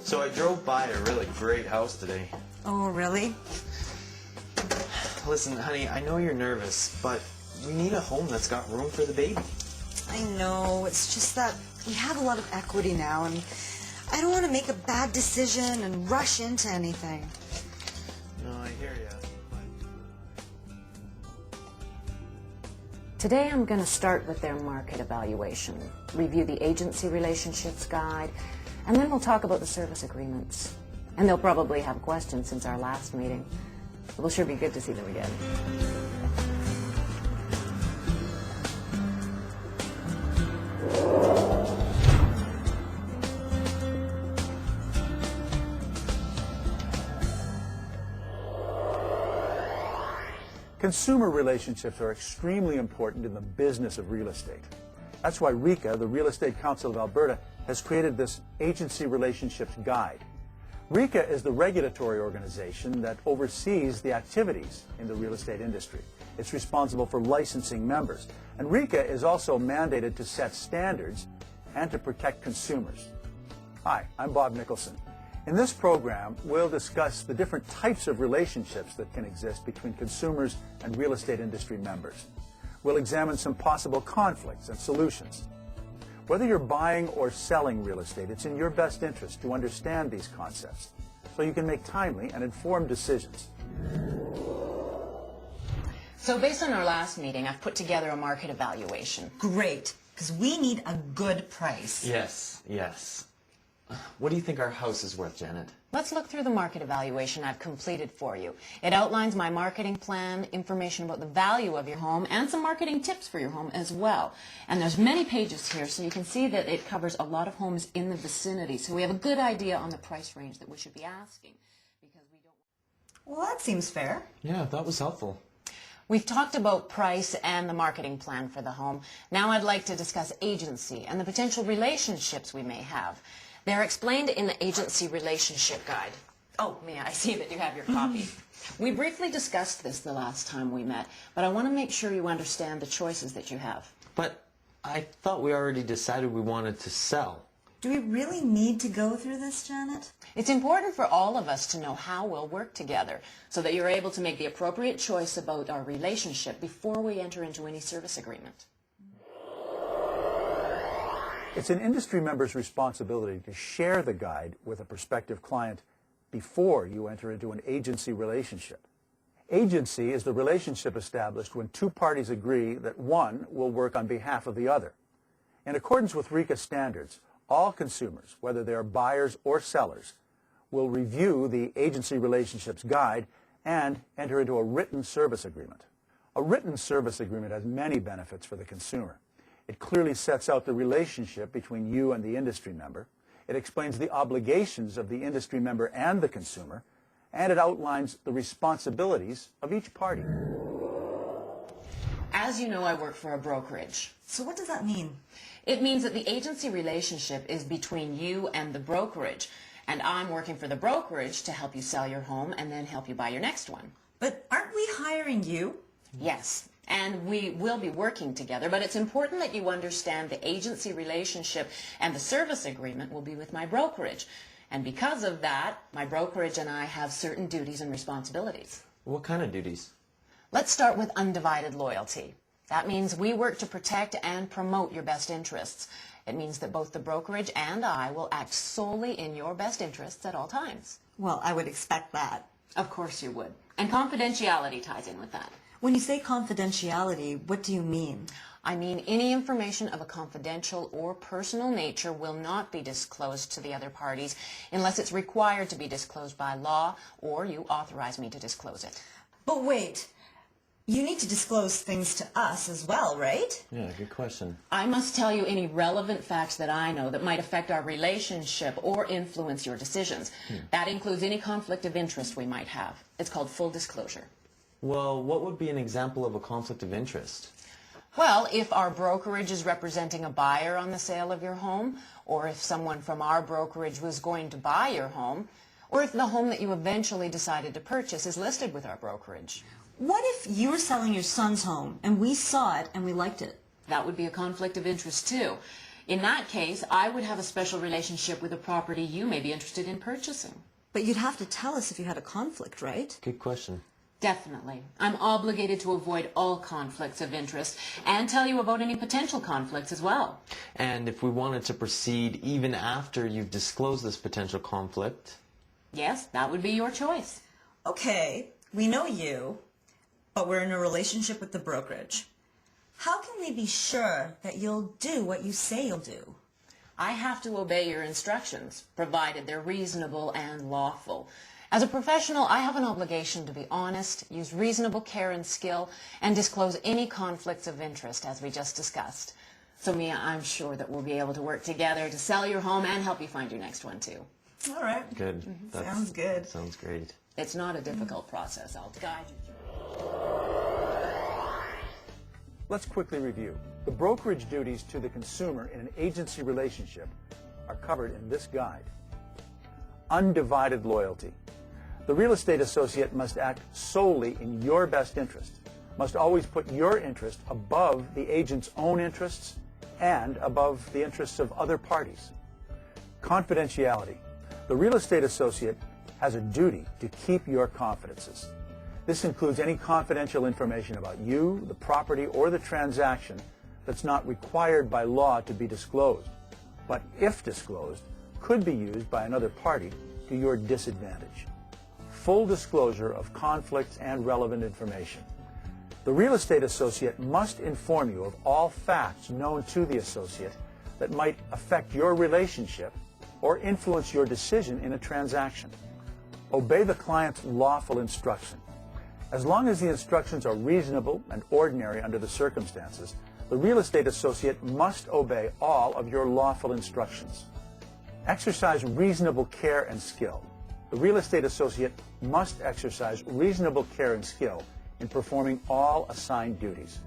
So I drove by a really great house today. Oh, really? Listen, honey, I know you're nervous, but we need a home that's got room for the baby. I know. It's just that we have a lot of equity now, and I don't want to make a bad decision and rush into anything. No, I hear ya. Today I'm going to start with their market evaluation, review the agency relationships guide, and then we'll talk about the service agreements. And they'll probably have questions since our last meeting. It will sure be good to see them again. Consumer relationships are extremely important in the business of real estate. That's why RECA, the Real Estate Council of Alberta, has created this Agency Relationships Guide. RECA is the regulatory organization that oversees the activities in the real estate industry. It's responsible for licensing members. And RECA is also mandated to set standards and to protect consumers. Hi, I'm Bob Nicholson. In this program, we'll discuss the different types of relationships that can exist between consumers and real estate industry members. We'll examine some possible conflicts and solutions. Whether you're buying or selling real estate, it's in your best interest to understand these concepts so you can make timely and informed decisions. So based on our last meeting, I've put together a market evaluation. Great, because we need a good price. Yes, yes. What do you think our house is worth, Janet? Let's look through the market evaluation I've completed for you. It outlines my marketing plan, information about the value of your home, and some marketing tips for your home as well. And there's many pages here, so you can see that it covers a lot of homes in the vicinity. So we have a good idea on the price range that we should be asking. Because we don't... Well, that seems fair. Yeah, that was helpful. We've talked about price and the marketing plan for the home. Now I'd like to discuss agency and the potential relationships we may have. They're explained in the Agency Relationship Guide. Oh, Mia, I see that you have your copy. We briefly discussed this the last time we met, but I want to make sure you understand the choices that you have. But I thought we already decided we wanted to sell. Do we really need to go through this, Janet? It's important for all of us to know how we'll work together so that you're able to make the appropriate choice about our relationship before we enter into any service agreement. It's an industry member's responsibility to share the guide with a prospective client before you enter into an agency relationship. Agency is the relationship established when two parties agree that one will work on behalf of the other. In accordance with RECA standards, all consumers, whether they are buyers or sellers, will review the Agency Relationships Guide and enter into a written service agreement. A written service agreement has many benefits for the consumer. It clearly sets out the relationship between you and the industry member. It explains the obligations of the industry member and the consumer, and it outlines the responsibilities of each party. As you know, I work for a brokerage. So what does that mean? It means that the agency relationship is between you and the brokerage, and I'm working for the brokerage to help you sell your home and then help you buy your next one. But aren't we hiring you? Yes. And we will be working together, but it's important that you understand the agency relationship and the service agreement will be with my brokerage. And because of that, my brokerage and I have certain duties and responsibilities. What kind of duties? Let's start with undivided loyalty. That means we work to protect and promote your best interests. It means that both the brokerage and I will act solely in your best interests at all times. Well, I would expect that. Of course you would. And confidentiality ties in with that. When you say confidentiality, what do you mean? I mean any information of a confidential or personal nature will not be disclosed to the other parties unless it's required to be disclosed by law or you authorize me to disclose it. But wait, you need to disclose things to us as well, right? Yeah, good question. I must tell you any relevant facts that I know that might affect our relationship or influence your decisions. That includes any conflict of interest we might have. It's called full disclosure. Well, what would be an example of a conflict of interest? Well, if our brokerage is representing a buyer on the sale of your home, or if someone from our brokerage was going to buy your home, or if the home that you eventually decided to purchase is listed with our brokerage. What if you were selling your son's home and we saw it and we liked it? That would be a conflict of interest too. In that case, I would have a special relationship with a property you may be interested in purchasing. But you'd have to tell us if you had a conflict, right? Good question. Definitely. I'm obligated to avoid all conflicts of interest and tell you about any potential conflicts as well. And if we wanted to proceed even after you've disclosed this potential conflict? Yes, that would be your choice. Okay, we know you, but we're in a relationship with the brokerage. How can we be sure that you'll do what you say you'll do? I have to obey your instructions, provided they're reasonable and lawful. As a professional, I have an obligation to be honest, use reasonable care and skill, and disclose any conflicts of interest, as we just discussed. So, Mia, I'm sure that we'll be able to work together to sell your home and help you find your next one, too. All right. Good. Sounds good. Sounds great. It's not a difficult process. I'll guide you through it. Let's quickly review. The brokerage duties to the consumer in an agency relationship are covered in this guide. Undivided loyalty. The real estate associate must act solely in your best interest, must always put your interest above the agent's own interests and above the interests of other parties. Confidentiality. The real estate associate has a duty to keep your confidences. This includes any confidential information about you, the property, or the transaction that's not required by law to be disclosed, but if disclosed, could be used by another party to your disadvantage. Full disclosure of conflicts and relevant information. The real estate associate must inform you of all facts known to the associate that might affect your relationship or influence your decision in a transaction. Obey the client's lawful instruction. As long as the instructions are reasonable and ordinary under the circumstances, the real estate associate must obey all of your lawful instructions. Exercise reasonable care and skill. The real estate associate must exercise reasonable care and skill in performing all assigned duties.